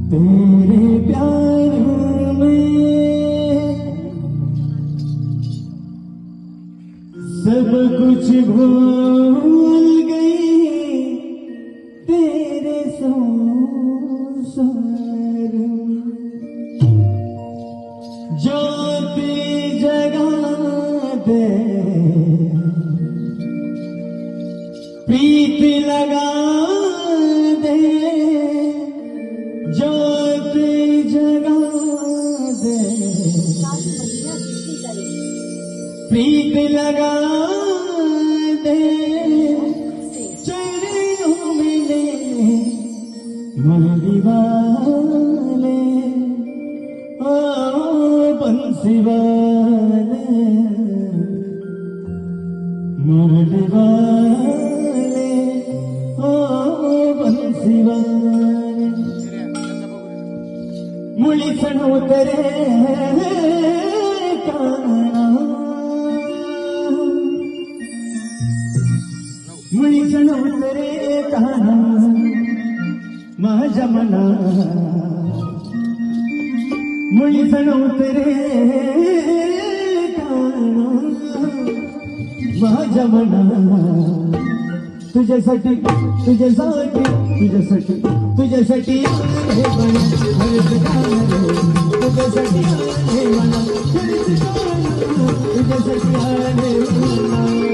तेरे प्यार में सब कुछ भूल गई, तेरे संसार में ज्योति जगा दे, प्रीत लगा दे, ज्योति जगा दे, प्रीत लगा दे, चरणों में ले मुरली वाले, ओ बंसी वाले, मुरली वाले, ओ बंसी वाले, मुली सण उतरे काना, मुली सण उतरे काना, माझ्या मना, मुली सण उतरे काना, माझ्या मना, तुझ्यासाठी तुझ्यासाठी तुझ्यासाठी तुझ्यासाठी हे मला हरत गाणं, तुझ्यासाठी हे मला हरत गाणं, तुझ्यासाठी हे मला,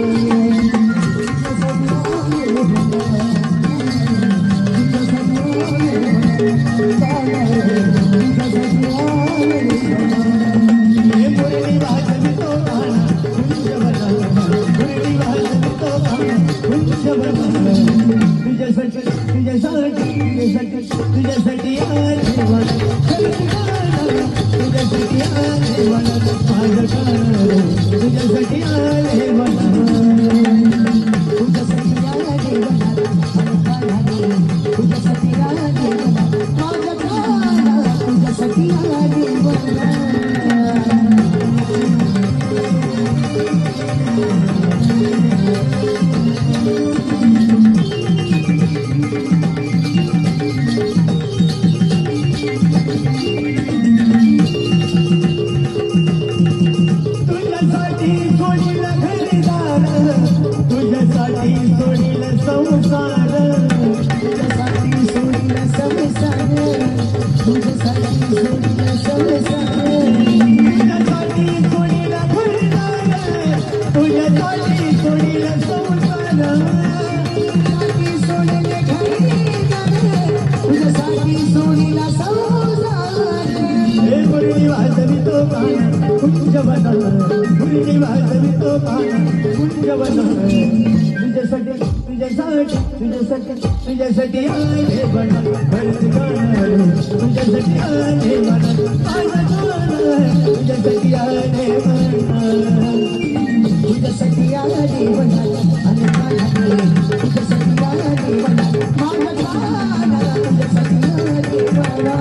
मुरली वाजवितो गाणं कुंजवना, मुरली वाजवितो गाणं कुंजवना, तुझ्यासाठी तुझ्यासाठी तुझ्यासाठी तुझ्यासाठी आले मला हरत गाणं, तुझ्यासाठी आले मला माझं गाणं, तुझ्यासाठी आले मला, तुझ्यासाठी आले मला तुझ्यासाठी आले मला माझं गाणं, तुझ्यासाठी आले मला. तुझ्यासाठी सोडील घरदार, तुझ्यासाठी सोडील संसार, तुझ्यासाठी सोडील संसार, तुझ्यासाठी सोडील संसार, तुझ्यासाठी सोडील घरदार, तुझ्यासाठी सोडील संसार, तुझ्यासाठी सोडील घरदार, तुझ्यासाठी सोडील संसार. हे मुरली वाजवितो गाणं कुंजवना, मुरली वाजवितो गाणं कुंजवना, तुझ्यासाठी तुझ्यासाठी तुझ्यासाठी तुझ्यासाठी आले मला हरत गाणं, तुझ्यासाठी आले मला माझं गाणं, तुझ्यासाठी आले मला, तुझ्यासाठी आले मला आणि गाणं, तुझ्यासाठी आले मला माझं गाणं, तुझ्यासाठी आले मला.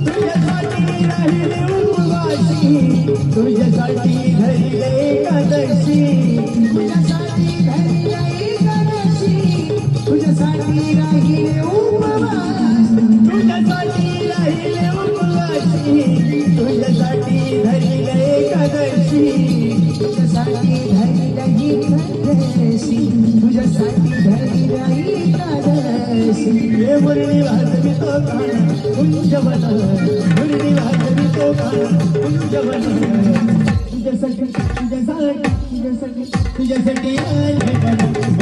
तुझ्यासाठी राहिले उपवासी, तुझ्यासाठी धरले एकादशी, तुझ्यासाठी धरले एकादशी, तुझ्यासाठी राहिले उपवास, तुझ्यासाठी राहिले उपवासी, तुझ्यासाठी धरले एकादशी, तुझ्यासाठी धरले एकादशी, तुझ्यासाठी धरले एकादशी. हे मुरली वाजवितो गाणं कुंजवना, मुरली वाजवितो गाणं कुंजवना, तुझ्यासाठी तुझ्यासाठी तुझ्यासाठी तुझ्यासाठी आले मला